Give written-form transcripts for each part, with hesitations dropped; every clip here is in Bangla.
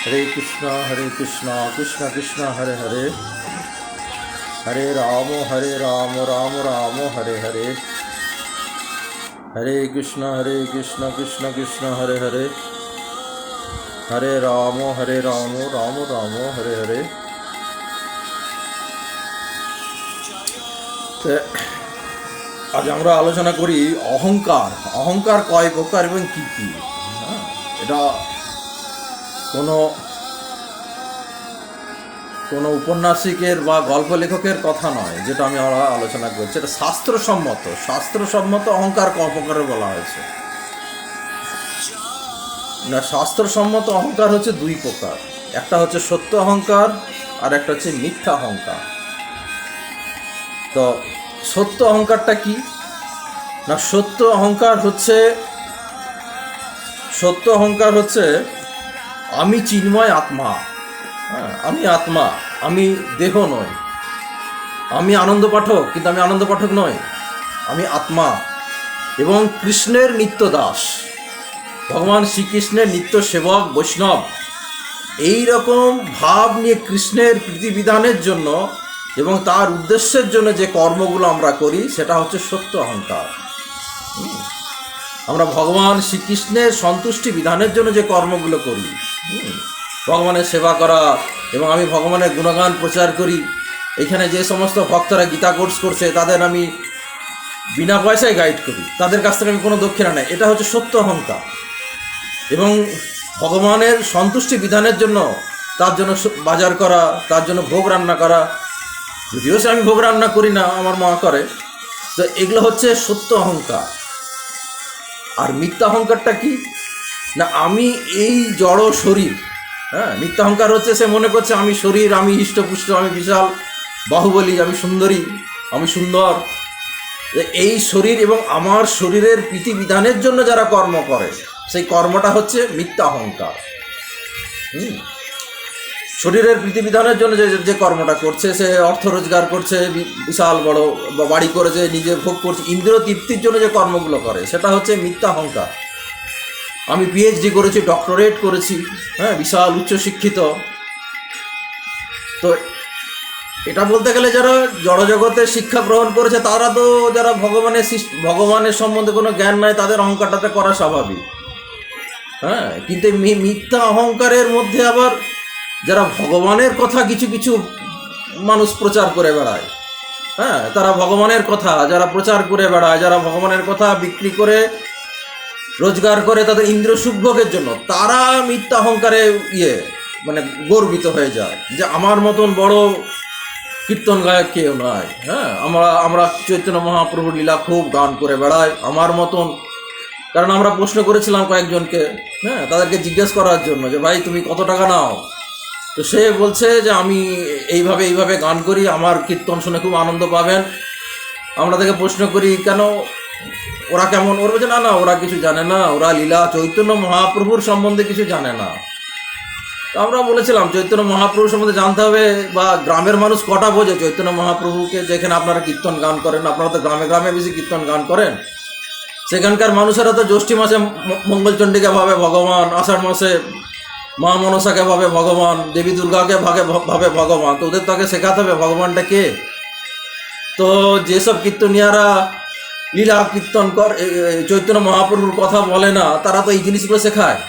हरे कृष्णा कृष्ण कृष्ण हरे हरे, हरे राम राम राम हरे हरे, हरे कृष्ण कृष्ण कृष्ण हरे हरे, हरे राम राम राम हरे हरे। আজ আমরা আলোচনা করি অহংকার। অহংকার কয় প্রকার এবং কি কি। এটা কোনো কোনো উপন্যাসিকের বা গল্প লেখকের কথা নয়, যেটা আমরা আলোচনা করছি। এটা শাস্ত্রসম্মত অহংকার কয় প্রকারে বলা হয়েছে। না, শাস্ত্রসম্মত অহংকার হচ্ছে দুই প্রকার। একটা হচ্ছে সত্য অহংকার আর একটা হচ্ছে মিথ্যা অহংকার। তো সত্য অহংকারটা কি না, সত্য অহংকার হচ্ছে আমি চিন্ময় আত্মা। হ্যাঁ, আমি আত্মা, আমি দেহ নই। আমি আনন্দ পাঠক, কিন্তু আমি আনন্দ পাঠক নই, আমি আত্মা এবং কৃষ্ণের নিত্য দাস, ভগবান শ্রীকৃষ্ণের নিত্য সেবক বৈষ্ণব। এই রকম ভাব নিয়ে কৃষ্ণের প্রীতিবিধানের জন্য এবং তার উদ্দেশ্যের জন্য যে কর্মগুলো আমরা করি সেটা হচ্ছে সত্য অহংকার। আমরা ভগবান শ্রীকৃষ্ণের সন্তুষ্টি বিধানের জন্য যে কর্মগুলো করি, ভগবানের সেবা করা এবং আমি ভগবানের গুণগান প্রচার করি। এখানে যে সমস্ত ভক্তরা গীতা কোর্স করছে তাদের আমি বিনা পয়সায় গাইড করি, তাদের কাছ থেকে আমি কোনো দক্ষিণা নেই। এটা হচ্ছে সত্য অহংকার। এবং ভগবানের সন্তুষ্টি বিধানের জন্য তার জন্য বাজার করা, তার জন্য ভোগ রান্না করা, যদিও সে আমি ভোগ রান্না করি না, আমার মা করে। তো এগুলো হচ্ছে সত্য অহংকার। আর মিথ্যা অহংকারটা কি না, আমি এই জড় শরীর। হ্যাঁ, মিথ্যা অহংকার হচ্ছে সে মনে করছে আমি শরীর, আমি হৃষ্টপুষ্ট, আমি বিশাল বাহুবলী, আমি সুন্দরী, আমি সুন্দর। এই শরীর এবং আমার শরীরের প্রীতিবিধানের জন্য যারা কর্ম করে সেই কর্মটা হচ্ছে মিথ্যা অহংকার। শরীরের প্রীতিবিধানের জন্য যে কর্মটা করছে, সে অর্থ রোজগার করছে, বিশাল বড় বাড়ি করেছে, নিজে ভোগ করছে, ইন্দ্রিয় তৃপ্তির জন্য যে কর্মগুলো করে সেটা হচ্ছে মিথ্যা অহংকার। আমি পিএইচডি করেছি, ডক্টরেট করেছি, হ্যাঁ, বিশাল উচ্চশিক্ষিত। তো এটা বলতে গেলে যারা জড়জগতের শিক্ষা গ্রহণ করেছে তারা তো, যারা ভগবানের সম্বন্ধে কোনো জ্ঞান নাই, তাদের অহংকারটাতে করা স্বাভাবিক। হ্যাঁ, কিন্তু মিথ্যা অহংকারের মধ্যে আবার যারা ভগবানের কথা কিছু কিছু মানুষ প্রচার করে বেড়ায়, হ্যাঁ, তারা ভগবানের কথা যারা প্রচার করে বেড়ায়, যারা ভগবানের কথা বিক্রি করে রোজগার করে তাদের ইন্দ্রিয় সুখভোগের জন্য, তারা মিথ্যা অহংকারে মানে গর্বিত হয়ে যায় যে আমার মতন বড় কীর্তন গায়ক কেউ নয়। হ্যাঁ, আমরা চৈতন্য মহাপ্রভুর লীলা খুব গান করে বেড়াই আমার মতন। কারণ আমরা প্রশ্ন করেছিলাম কয়েকজনকে, হ্যাঁ, তাদেরকে জিজ্ঞেস করার জন্য যে ভাই তুমি কত টাকা নাও। তো সে বলছে যে আমি এইভাবে গান করি, আমার কীর্তন শুনে খুব আনন্দ পাবেন। আমরা তাকে প্রশ্ন করি কেন, ওরা কেমন? ওর বলছে না ওরা কিছু জানে না, ওরা লীলা চৈতন্য মহাপ্রভুর সম্বন্ধে কিছু জানে না। তো আমরা বলেছিলাম চৈতন্য মহাপ্রভুর সম্বন্ধে জানতে হবে, বা গ্রামের মানুষ কটা বোঝে চৈতন্য মহাপ্রভুকে, যেখানে আপনারা কীর্তন গান করেন, আপনারা তো গ্রামে গ্রামে বেশি কীর্তন গান করেন। সেখানকার মানুষেরা তো জ্যৈষ্ঠী মাসে মঙ্গলচণ্ডীকে ভাবে ভগবান, আষাঢ় মাসে মা মনসাকে ভাবে ভগবান, দেবী দুর্গাকে ভাবে ভগবান। তো ওদের তাকে শেখাতে হবে ভগবানটা কে। তো যেসব কীর্তনিয়ারা লীলা কীর্তন চৈতন্য মহাপ্রভুর কথা বলে না, তারা তো এই জিনিসগুলো শেখায়।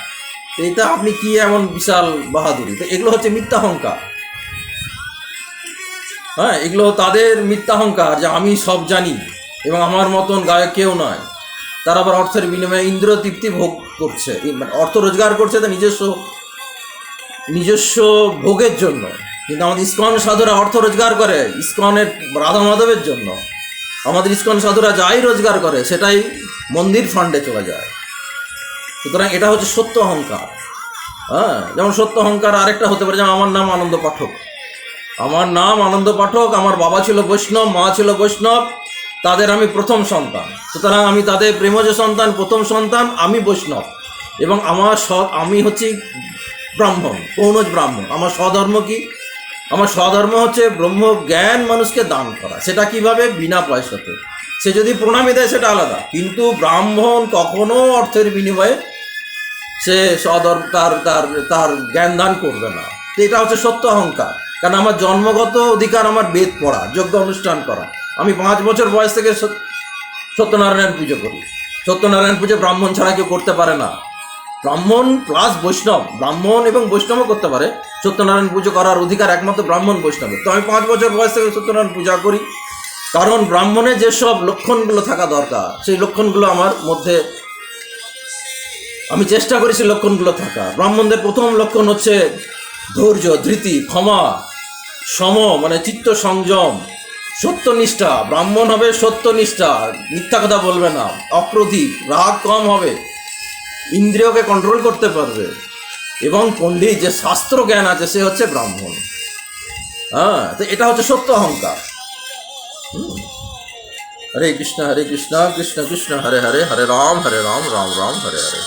এইটা আপনি কি এমন বিশাল বাহাদুরি। তো এগুলো হচ্ছে মিথ্যা অহংকার। হ্যাঁ, এগুলো তাদের মিথ্যা অহংকার যে আমি সব জানি এবং আমার মতন গায়ক কেউ নয়। তারা আবার অর্থের বিনিময়ে ইন্দ্রিয় তৃপ্তি ভোগ করছে, মানে অর্থ রোজগার করছে তার নিজস্ব ভোগের জন্য। কিন্তু আমাদের ইস্কন সাধুরা অর্থ রোজগার করে ইস্কনের রাধা মাধবের জন্য। আমাদের ইস্কন সাধুরা যাই রোজগার করে সেটাই মন্দির ফান্ডে চলে যায়। সুতরাং এটা হচ্ছে সত্য অহংকার। হ্যাঁ, যেমন সত্য অহংকার আরেকটা হতে পারে, যেমন আমার নাম আনন্দ পাঠক। আমার বাবা ছিল বৈষ্ণব, মা ছিল বৈষ্ণব, তাদের আমি প্রথম সন্তান। সুতরাং আমি তাদের প্রেমজ সন্তান, প্রথম সন্তান, আমি বৈষ্ণব। এবং আমি হচ্ছি ব্রাহ্মণ, পৌনজ ব্রাহ্মণ। আমার স্বধর্ম কি? আমার স্বধর্ম হচ্ছে ব্রহ্ম জ্ঞান মানুষকে দান করা। সেটা কিভাবে? বিনা পয়সাতে। সে যদি প্রণামী দেয় সেটা আলাদা, কিন্তু ব্রাহ্মণ কখনো অর্থের বিনিময়ে সে তার তার তার জ্ঞান দান করবে না। তো এটা হচ্ছে সত্য অহংকার। কারণ আমার জন্মগত অধিকার আমার বেদ পড়া, যজ্ঞ অনুষ্ঠান করা। আমি 5 বছর বয়স থেকে সত্যনারায়ণ পুজো করি। সত্যনারায়ণ পুজো ব্রাহ্মণ ছাড়া কেউ করতে পারে না। ব্রাহ্মণ প্লাস বৈষ্ণব, ব্রাহ্মণ এবং বৈষ্ণবও করতে পারে। সত্যনারায়ণ পুজো করার অধিকার একমাত্র ব্রাহ্মণ বৈষ্ণবের। তো আমি 5 বছর বয়স থেকে সত্যনারায়ণ পূজা করি, কারণ ব্রাহ্মণের যেসব লক্ষণগুলো থাকা দরকার সেই লক্ষণগুলো আমার মধ্যে আমি চেষ্টা করি সেই লক্ষণগুলো থাকা। ব্রাহ্মণদের প্রথম লক্ষণ হচ্ছে ধৈর্য, ধৃতি, ক্ষমা, সম মানে চিত্ত সংযম, সত্যনিষ্ঠা। ব্রাহ্মণ হবে সত্যনিষ্ঠা, মিথ্যা কথা বলবে না, অক্রোধিক, রাগ কম হবে, ইন্দ্রিয়কে কন্ট্রোল করতে পারবে, এবং পণ্ডিত যে শাস্ত্র জ্ঞান আছে সে হচ্ছে ব্রাহ্মণ। হ্যাঁ, তো এটা হচ্ছে সত্য অহংকার। হরে কৃষ্ণ কৃষ্ণ কৃষ্ণ হরে হরে, হরে রাম রাম হরে হরে।